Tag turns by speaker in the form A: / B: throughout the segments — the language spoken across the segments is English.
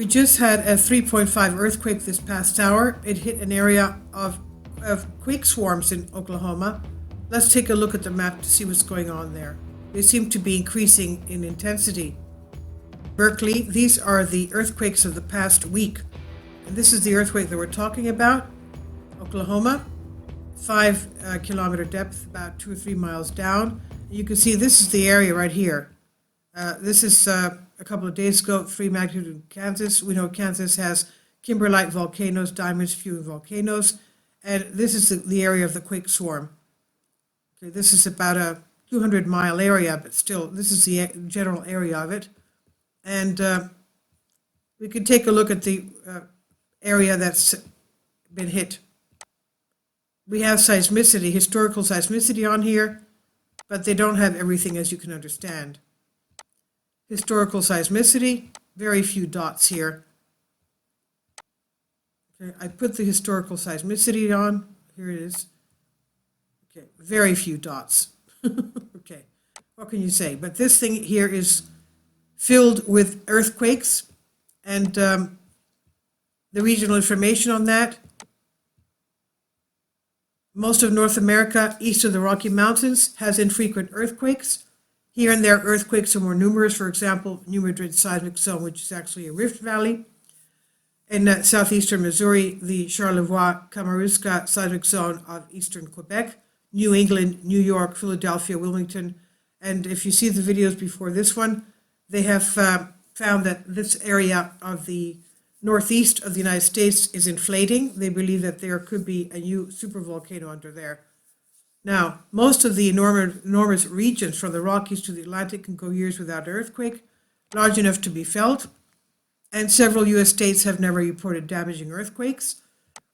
A: just had a 3.5 earthquake this past hour. It hit an area of quake swarms in Oklahoma. Let's take a look at the map to see what's going on there. They seem to be increasing in intensity. Berkeley, these are the earthquakes of the past week. And this is the earthquake that we're talking about. Oklahoma, 5 kilometer depth, about 2 or 3 miles down. You can see this is the area right here. This is a couple of days ago, 3 magnitude in Kansas. We know Kansas has kimberlite volcanoes, diamond spewing volcanoes, and this is the area of the quake swarm. Okay, this is about a 200-mile area, but still, this is the general area of it. And we can take a look at the area that's been hit. We have seismicity, historical seismicity on here, but they don't have everything, as you can understand. Historical seismicity, very few dots here. Okay, I put the historical seismicity on. Here it is. Okay, very few dots. Okay, what can you say? But this thing here is filled with earthquakes, and the regional information on that. Most of North America, east of the Rocky Mountains, has infrequent earthquakes. Here and there, earthquakes are more numerous. For example, New Madrid seismic zone, which is actually a rift valley. In southeastern Missouri, the Charlevoix-Kamouraska seismic zone of eastern Quebec, New England, New York, Philadelphia, Wilmington. And if you see the videos before this one, they have found that this area of the northeast of the United States is inflating. They believe that there could be a new supervolcano under there. Now, most of the enormous regions from the Rockies to the Atlantic can go years without an earthquake, large enough to be felt, and several U.S. states have never reported damaging earthquakes.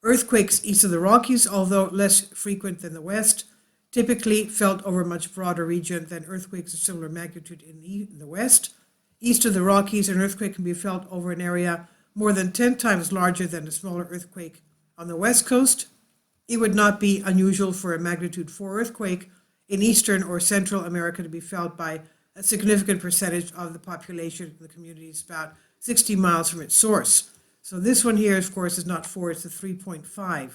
A: Earthquakes east of the Rockies, although less frequent than the West, typically felt over a much broader region than earthquakes of similar magnitude in the West. East of the Rockies, an earthquake can be felt over an area more than 10 times larger than a smaller earthquake on the West Coast. It would not be unusual for a magnitude 4 earthquake in Eastern or Central America to be felt by a significant percentage of the population in the communities about 60 miles from its source. So this one here, of course, is not 4, it's a 3.5.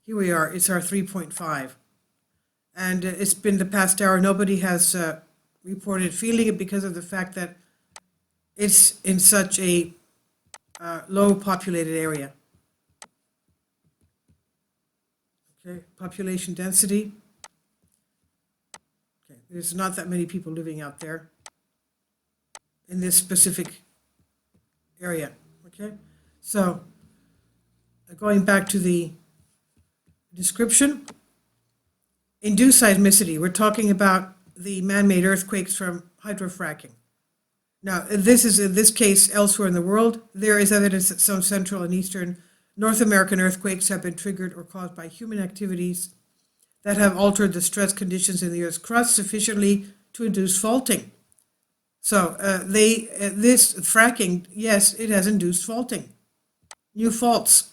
A: Here we are, it's our 3.5. And it's been the past hour, nobody has reported feeling it because of the fact that it's in such a low populated area. Okay, population density. Okay, there's not that many people living out there in this specific area. Okay, so going back to the description, induced seismicity. We're talking about the man-made earthquakes from hydrofracking. Now, this is in this case elsewhere in the world. There is evidence that some Central and Eastern North American earthquakes have been triggered or caused by human activities that have altered the stress conditions in the Earth's crust sufficiently to induce faulting. So this fracking, yes, it has induced faulting, new faults.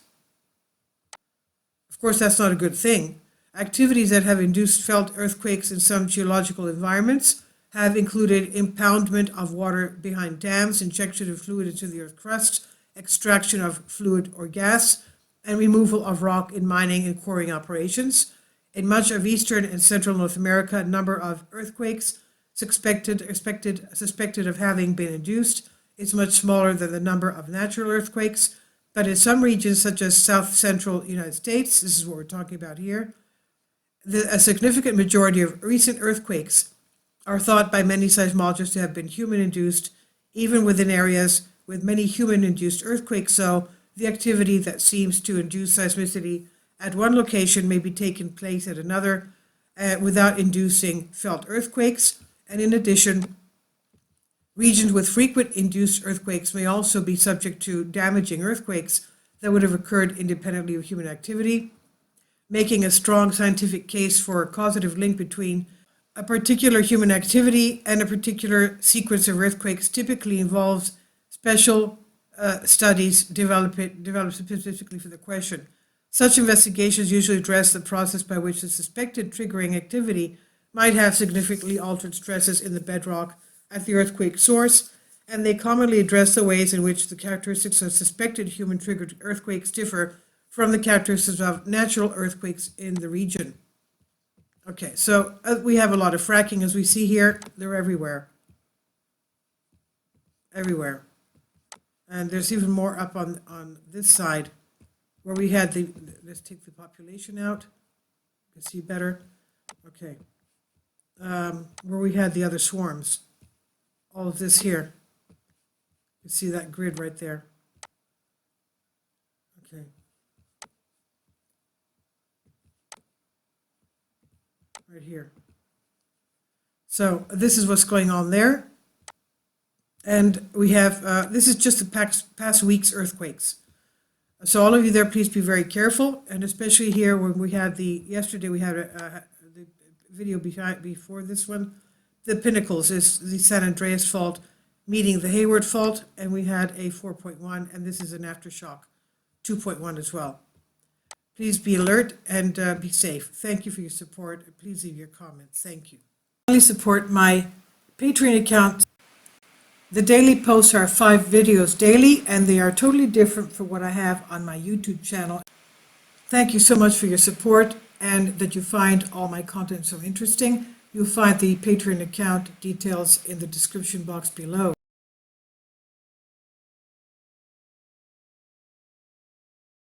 A: Of course, that's not a good thing. Activities that have induced felt earthquakes in some geological environments have included impoundment of water behind dams, injection of fluid into the Earth's crust, extraction of fluid or gas, and removal of rock in mining and quarrying operations. In much of eastern and central North America, a number of earthquakes suspected of having been induced is much smaller than the number of natural earthquakes. But in some regions, such as south central United States, this is what we're talking about here, a significant majority of recent earthquakes are thought by many seismologists to have been human-induced, even within areas with many human-induced earthquakes. So the activity that seems to induce seismicity at one location may be taking place at another without inducing felt earthquakes. And in addition, regions with frequent induced earthquakes may also be subject to damaging earthquakes that would have occurred independently of human activity, making a strong scientific case for a causative link between a particular human activity and a particular sequence of earthquakes. Typically involves special studies developed specifically for the question. Such investigations usually address the process by which the suspected triggering activity might have significantly altered stresses in the bedrock at the earthquake source, and they commonly address the ways in which the characteristics of suspected human-triggered earthquakes differ from the characteristics of natural earthquakes in the region. Okay, so we have a lot of fracking, as we see here. They're everywhere. Everywhere. And there's even more up on this side, where we had the, let's take the population out. You can see better. Okay. Where we had the other swarms. All of this here. You see that grid right there. Okay. Right here. So this is what's going on there. And we have, this is just the past week's earthquakes. So all of you there, please be very careful. And especially here when we had yesterday we had the video before this one, the pinnacles is the San Andreas fault meeting the Hayward fault, and we had a 4.1, and this is an aftershock, 2.1 as well. Please be alert and be safe. Thank you for your support. Please leave your comments. Thank you. Finally, support my Patreon account. The daily posts are 5 videos daily, and they are totally different from what I have on my YouTube channel. Thank you so much for your support and that you find all my content so interesting. You'll find the Patreon account details in the description box below.